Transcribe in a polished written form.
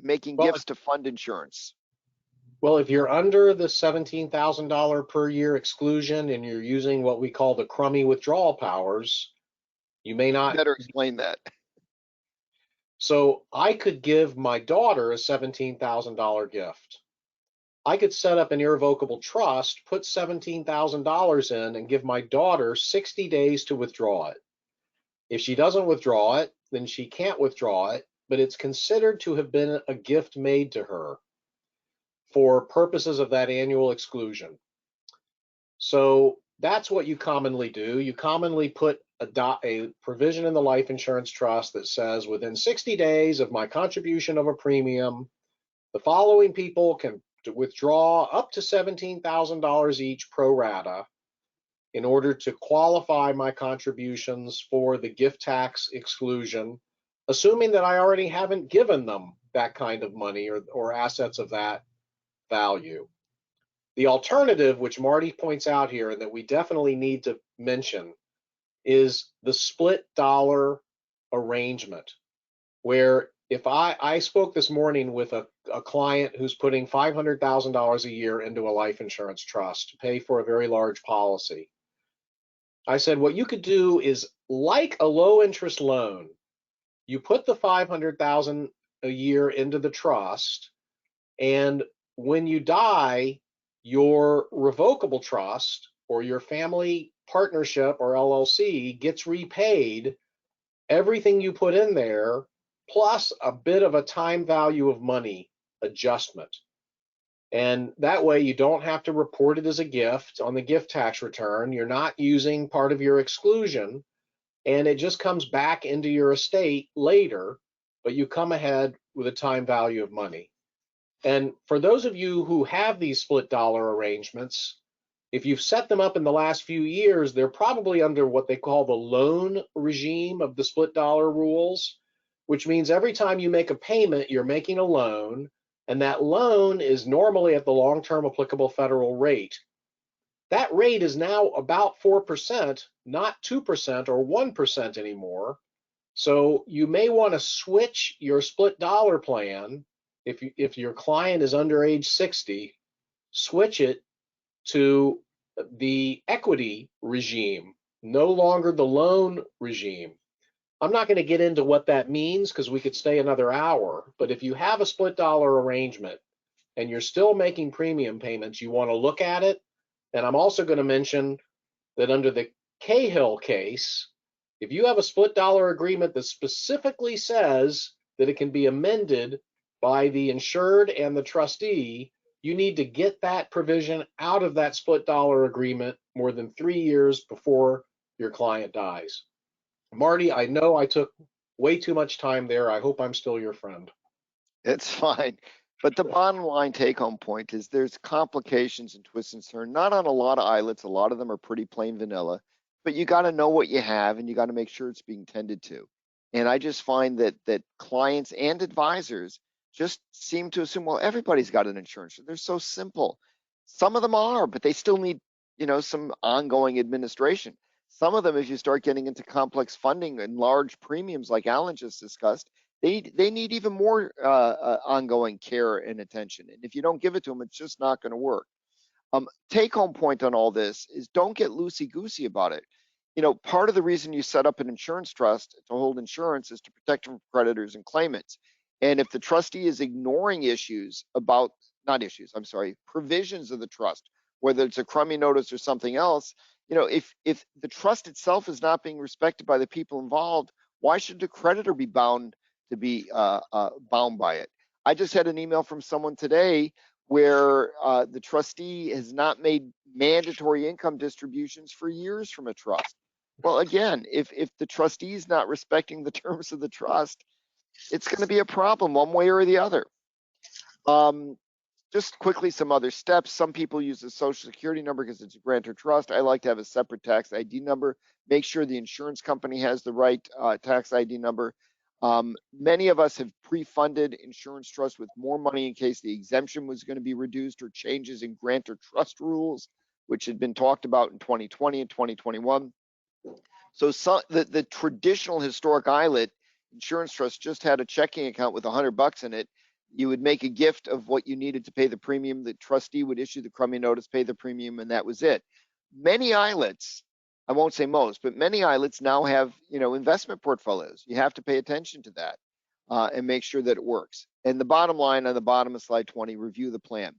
making Well, gifts to fund insurance. Well, if you're under the $17,000 per year exclusion and you're using what we call the crummy withdrawal powers, you may You not. better explain that. So I could give my daughter a $17,000 gift. I could set up an irrevocable trust, put $17,000 in, and give my daughter 60 days to withdraw it. If she doesn't withdraw it, then she can't withdraw it, but it's considered to have been a gift made to her for purposes of that annual exclusion. So that's what you commonly do. You commonly put a provision in the life insurance trust that says within 60 days of my contribution of a premium, the following people can withdraw up to $17,000 each pro rata in order to qualify my contributions for the gift tax exclusion, assuming that I already haven't given them that kind of money or assets of that value. The alternative, which Marty points out here and that we definitely need to mention, is the split dollar arrangement, where if I spoke this morning with a client who's putting $500,000 a year into a life insurance trust to pay for a very large policy. I said, what you could do is like a low interest loan, you put the $500,000 a year into the trust, and when you die, your revocable trust or your family partnership or LLC gets repaid everything you put in there, plus a bit of a time value of money adjustment. And that way you don't have to report it as a gift on the gift tax return. You're not using part of your exclusion, and it just comes back into your estate later, but you come ahead with a time value of money. And for those of you who have these split dollar arrangements, if you've set them up in the last few years, they're probably under what they call the loan regime of the split dollar rules, which means every time you make a payment, you're making a loan, and that loan is normally at the long-term applicable federal rate. That rate is now about 4%, not 2% or 1% anymore. So you may want to switch your split dollar plan. If your client is under age 60, switch it to the equity regime, no longer the loan regime. I'm not going to get into what that means because we could stay another hour, but if you have a split dollar arrangement and you're still making premium payments, you want to look at it. And I'm also going to mention that under the Cahill case, if you have a split dollar agreement that specifically says that it can be amended by the insured and the trustee, you need to get that provision out of that split dollar agreement more than 3 years before your client dies. Marty, I know I took way too much time there. I hope I'm still your friend. It's fine. But the bottom line take-home point is there's complications and twists and turns, not on a lot of islets. A lot of them are pretty plain vanilla, but you got to know what you have and you got to make sure it's being tended to. And I just find that clients and advisors just seem to assume, well, everybody's got an insurance. They're so simple. Some of them are, but they still need, some ongoing administration. Some of them, if you start getting into complex funding and large premiums like Alan just discussed, they need even more ongoing care and attention. And if you don't give it to them, it's just not going to work. Take home point on all this is don't get loosey-goosey about it. Part of the reason you set up an insurance trust to hold insurance is to protect from creditors and claimants. And if the trustee is ignoring provisions of the trust, whether it's a crummy notice or something else, if the trust itself is not being respected by the people involved, why should the creditor be bound to be bound by it? I just had an email from someone today where the trustee has not made mandatory income distributions for years from a trust. Well, again, if the trustee is not respecting the terms of the trust, it's going to be a problem one way or the other. Just quickly, some other steps. Some people use the Social Security number because it's a grantor trust. I like to have a separate tax ID number. Make sure the insurance company has the right tax ID number. Many of us have pre-funded insurance trusts with more money in case the exemption was going to be reduced or changes in grantor trust rules, which had been talked about in 2020 and 2021. So the traditional historic ILIT insurance trust just had a checking account with $100 in it. You would make a gift of what you needed to pay the premium. The trustee would issue the crummy notice, pay the premium, and that was it. Many ILETs, I won't say most, but many ILETs now have, investment portfolios. You have to pay attention to that and make sure that it works. And the bottom line on the bottom of slide 20, review the plan.